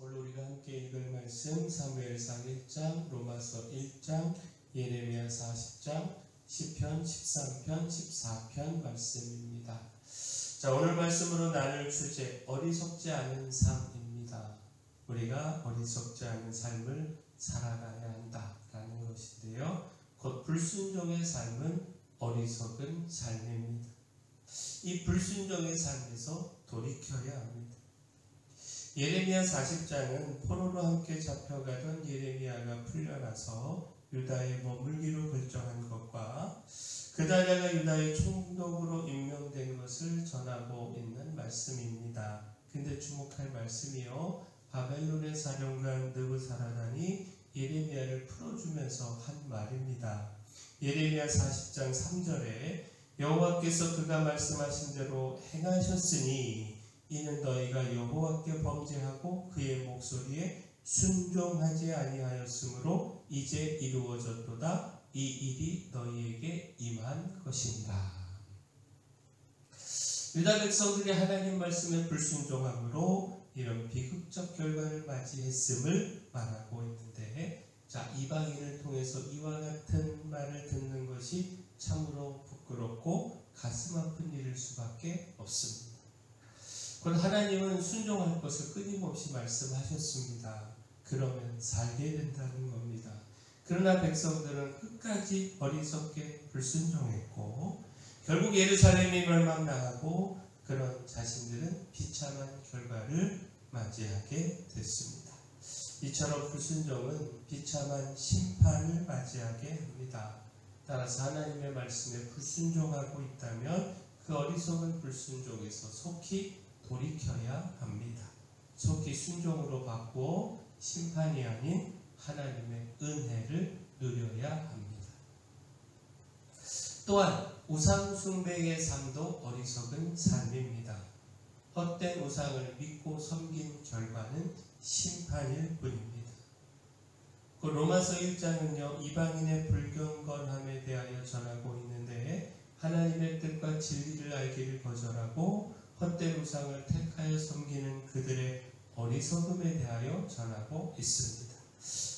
오늘 우리가 함께 읽을 말씀 사무엘상 1장, 로마서 1장, 예레미야 40장, 시편 13편, 14편 말씀입니다. 자, 오늘 말씀으로 나눌 주제 어리석지 않은 삶입니다. 우리가 어리석지 않은 삶을 살아가야 한다라는 것인데요. 곧 불순종의 삶은 어리석은 삶입니다. 이 불순종의 삶에서 돌이켜야 합니다. 예레미야 40장은 포로로 함께 잡혀가던 예레미야가 풀려나서 유다에 머물기로 결정한 것과 그다다가 유다의 총독으로 임명된 것을 전하고 있는 말씀입니다. 근데 주목할 말씀이요, 바벨론의 사령관 느부사라단이 예레미야를 풀어주면서 한 말입니다. 예레미야 40장 3절에 여호와께서 그가 말씀하신 대로 행하셨으니 이는 너희가 여호와께 범죄하고 그의 목소리에 순종하지 아니하였으므로 이제 이루어졌도다. 이 일이 너희에게 임한 것이니라. 유다 백성들이 하나님 말씀에 불순종함으로 이런 비극적 결과를 맞이했음을 말하고 있는데, 자, 이방인을 통해서 이와 같은 말을 듣는 것이 참으로 부끄럽고 가슴 아픈 일일 수밖에 없습니다. 곧 하나님은 순종할 것을 끊임없이 말씀하셨습니다. 그러면 살게 된다는 겁니다. 그러나 백성들은 끝까지 어리석게 불순종했고 결국 예루살렘이 멸망당하고 그런 자신들은 비참한 결과를 맞이하게 됐습니다. 이처럼 불순종은 비참한 심판을 맞이하게 합니다. 따라서 하나님의 말씀에 불순종하고 있다면 그 어리석은 불순종에서 속히 돌이켜야 합니다. 속히 순종으로 바꾸어 심판이 아닌 하나님의 은혜를 누려야 합니다. 또한 우상 숭배의 삶도 어리석은 삶입니다. 헛된 우상을 믿고 섬긴 결과는 심판일 뿐입니다. 그 로마서 1장은요, 이방인의 불경건함에 대하여 전하고 있는데 하나님의 뜻과 진리를 알기를 거절하고 헛된 우상을 택하여 섬기는 그들의 어리석음에 대하여 전하고 있습니다.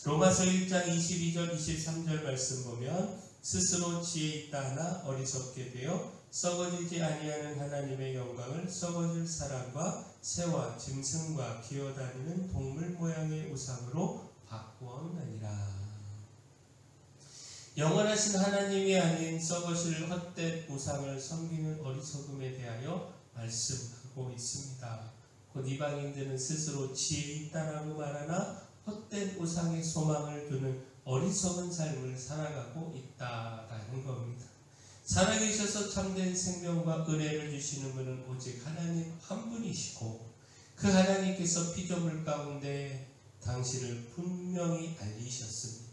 로마서 1장 22절 23절 말씀 보면 스스로 지혜 있다 하나 어리석게 되어 썩어지지 아니하는 하나님의 영광을 썩어질 사람과 새와 짐승과 기어다니는 동물 모양의 우상으로 바꾸었느니라. 영원하신 하나님이 아닌 썩어질 헛된 우상을 섬기는 어리석음에 대하여 말씀하고 있습니다. 곧 이방인들은 스스로 지혜 있다라고 말하나 헛된 우상의 소망을 두는 어리석은 삶을 살아가고 있다라는 겁니다. 살아계셔서 참된 생명과 은혜를 주시는 분은 오직 하나님 한 분이시고 그 하나님께서 피조물 가운데 당신을 분명히 알리셨습니다.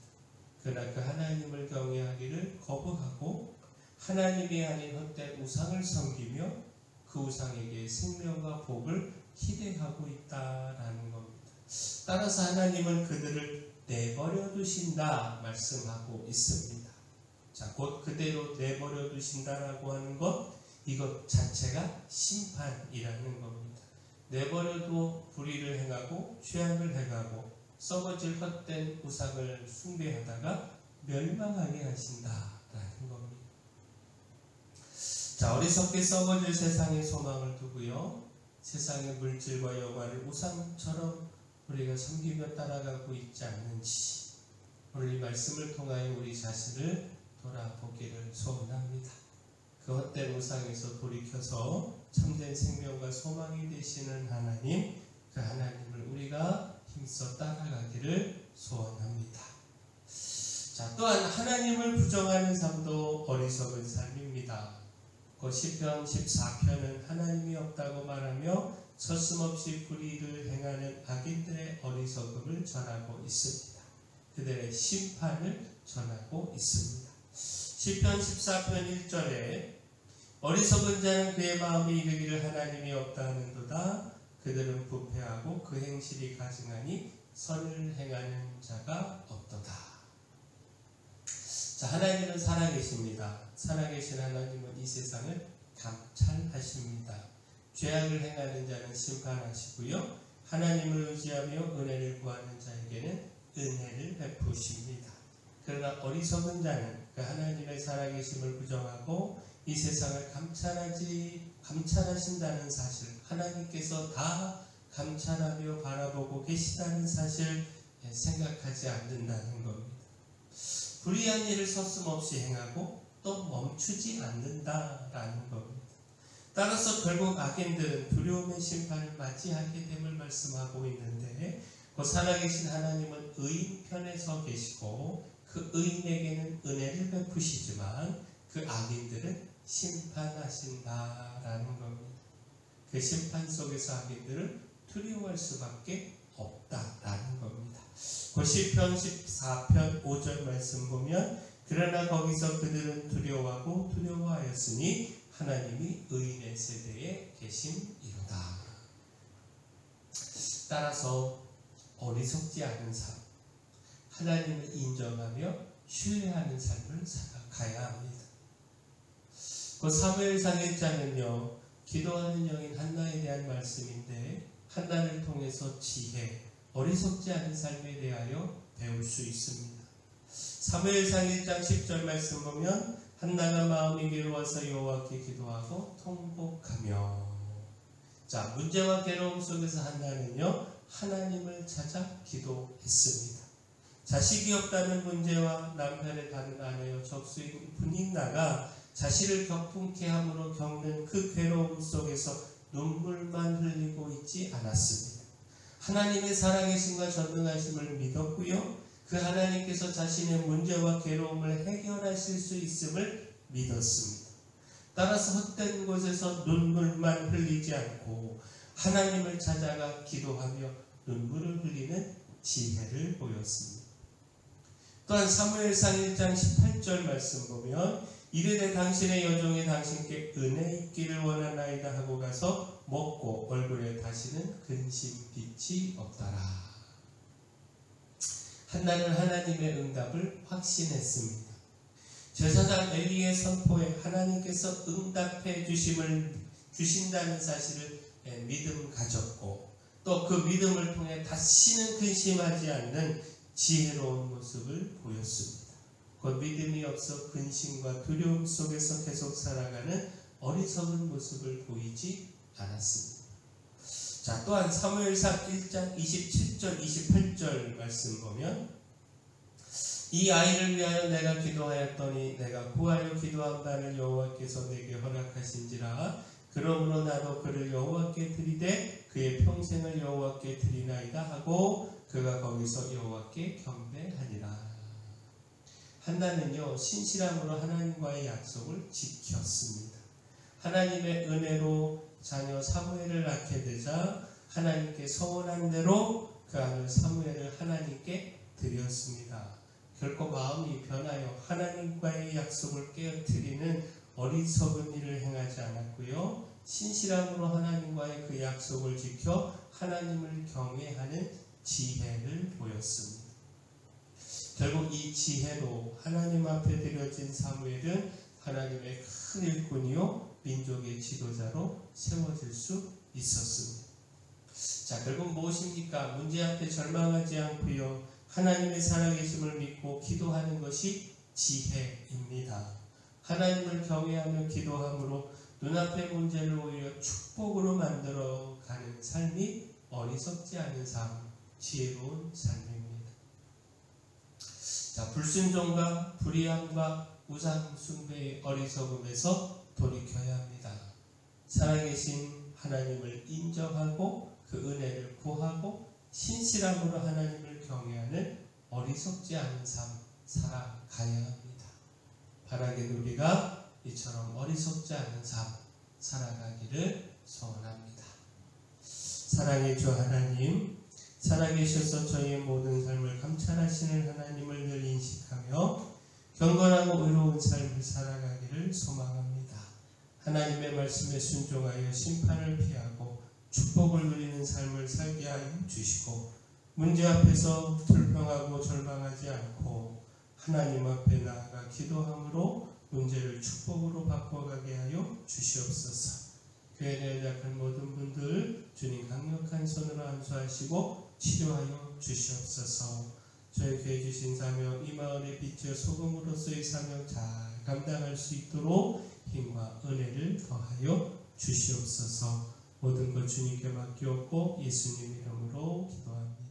그러나 그 하나님을 경외하기를 거부하고 하나님이 아닌 헛된 우상을 섬기며 그 우상에게 생명과 복을 기대하고 있다라는 겁니다. 따라서 하나님은 그들을 내버려 두신다 말씀하고 있습니다. 자, 곧 그대로 내버려 두신다라고 하는 것, 이것 자체가 심판이라는 겁니다. 내버려도 불의를 행하고 죄악을 행하고 썩어질 헛된 우상을 숭배하다가 멸망하게 하신다라는 겁니다. 자, 어리석게 썩어질 세상의 소망을 두고요, 세상의 물질과 여관을 우상처럼 우리가 섬기며 따라가고 있지 않는지 오늘 이 말씀을 통하여 우리 자신을 돌아보기를 소원합니다. 그 헛된 우상에서 돌이켜서 참된 생명과 소망이 되시는 하나님, 그 하나님을 우리가 힘써 따라가기를 소원합니다. 자, 또한 하나님을 부정하는 삶도 어리석은 삶입니다. 그 시편 14편은 하나님이 없다고 말하며 서슴없이 불의를 행하는 악인들의 어리석음을 전하고 있습니다. 그들의 심판을 전하고 있습니다. 시편 14편 1절에 어리석은 자는 그의 마음에 이르기를 하나님이 없다 하는도다. 그들은 부패하고 그 행실이 가증하니 선을 행하는 자가 없도다. 자, 하나님은 살아계십니다. 살아계신 하나님은 이 세상을 감찰하십니다. 죄악을 행하는 자는 심판하시고요, 하나님을 의지하며 은혜를 구하는 자에게는 은혜를 베푸십니다. 그러나 어리석은 자는 그 하나님의 살아계심을 부정하고 이 세상을 감찰하신다는 사실, 하나님께서 다 감찰하며 바라보고 계시다는 사실 생각하지 않는다는 겁니다. 불의한 일을 서슴없이 행하고 또 멈추지 않는다라는 겁니다. 따라서 결국 악인들은 두려움의 심판을 맞이하게 됨을 말씀하고 있는데, 그 살아계신 하나님은 의인 편에 서 계시고 그 의인에게는 은혜를 베푸시지만 그 악인들은 심판하신다라는 겁니다. 그 심판 속에서 악인들은 두려워할 수밖에 없다라는 겁니다. 그 시편 14편 5절 말씀 보면, 그러나 거기서 그들은 두려워하고 두려워하였으니 하나님이 의인의 세대에 계심이로다. 따라서 어리석지 않은 삶, 하나님을 인정하며 신뢰하는 삶을 살아가야 합니다. 그 사무엘상 1장은요, 기도하는 여인 한나에 대한 말씀인데, 한나를 통해서 지혜, 어리석지 않은 삶에 대하여 배울 수 있습니다. 사무엘상 1장 10절 말씀 보면, 한나가 마음이 괴로워서 여호와께 기도하고 통곡하며. 자, 문제와 괴로움 속에서 한나는요, 하나님을 찾아 기도했습니다. 자식이 없다는 문제와 남편의 다른 아내여 적수인 분인나가 자신을 격분케 함으로 겪는 그 괴로움 속에서 눈물만 흘리고 있지 않았습니다. 하나님의 살아계심과 전능하심을 믿었고요, 그 하나님께서 자신의 문제와 괴로움을 해결하실 수 있음을 믿었습니다. 따라서 헛된 곳에서 눈물만 흘리지 않고 하나님을 찾아가 기도하며 눈물을 흘리는 지혜를 보였습니다. 또한 사무엘상 1장 18절 말씀 보면, 이르되 당신의 여종이 당신께 은혜 있기를 원하나이다 하고 가서 먹고 얼굴에 다시는 근심 빛이 없더라. 한나는 하나님의 응답을 확신했습니다. 제사장 엘리의 선포에 하나님께서 응답해 주신다는 사실을 믿음 가졌고, 또 그 믿음을 통해 다시는 근심하지 않는 지혜로운 모습을 보였습니다. 그 믿음이 없어 근심과 두려움 속에서 계속 살아가는 어리석은 모습을 보이지 않았습니다. 자, 또한 사무엘상 1장 27절 28절 말씀 보면, 이 아이를 위하여 내가 기도하였더니 내가 구하여 기도한 바를 여호와께서 내게 허락하신지라. 그러므로 나도 그를 여호와께 드리되 그의 평생을 여호와께 드리나이다 하고 그가 거기서 여호와께 경배하니라. 한나는요, 신실함으로 하나님과의 약속을 지켰습니다. 하나님의 은혜로 자녀 사무엘을 낳게 되자 하나님께 서원한 대로 그 아들 사무엘을 하나님께 드렸습니다. 결코 마음이 변하여 하나님과의 약속을 깨어뜨리는 어리석은 일을 행하지 않았고요, 신실함으로 하나님과의 그 약속을 지켜 하나님을 경외하는 지혜를 보였습니다. 결국 이 지혜로 하나님 앞에 드려진 사무엘은 하나님의 큰 일꾼이요 민족의 지도자로 세워질 수 있었습니다. 자, 결국 무엇입니까? 문제 앞에 절망하지 않고요, 하나님의 살아계심을 믿고 기도하는 것이 지혜입니다. 하나님을 경외하며 기도함으로 눈앞의 문제를 오히려 축복으로 만들어가는 삶이 어리석지 않은 삶, 지혜로운 삶입니다. 자, 불순종과 불의함과 우상 숭배의 어리석음에서 돌이켜야 합니다. 살아계신 하나님을 인정하고 그 은혜를 구하고 신실함으로 하나님을 경외하는 어리석지 않은 삶 살아가야 합니다. 바라긴 우리가 이처럼 어리석지 않은 삶 살아가기를 소원합니다. 사랑의 주 하나님, 살아계셔서 저희의 모든 삶을 감찰하시는 하나님을 늘 인식하며 경건하고 의로운 삶을 살아가기를 소망합니다. 하나님의 말씀에 순종하여 심판을 피하고 축복을 누리는 삶을 살게 하여 주시고, 문제 앞에서 불평하고 절망하지 않고 하나님 앞에 나아가 기도함으로 문제를 축복으로 바꿔가게 하여 주시옵소서. 교회 내 연약한 모든 분들 주님 강력한 손으로 안수하시고 치료하여 주시옵소서. 저희 교회 주신 사명, 이 마을의 빛이요 소금으로서의 사명 잘 감당할 수 있도록 힘과 은혜를 더하여 주시옵소서. 모든 것 주님께 맡기옵고 예수님 이름으로 기도합니다.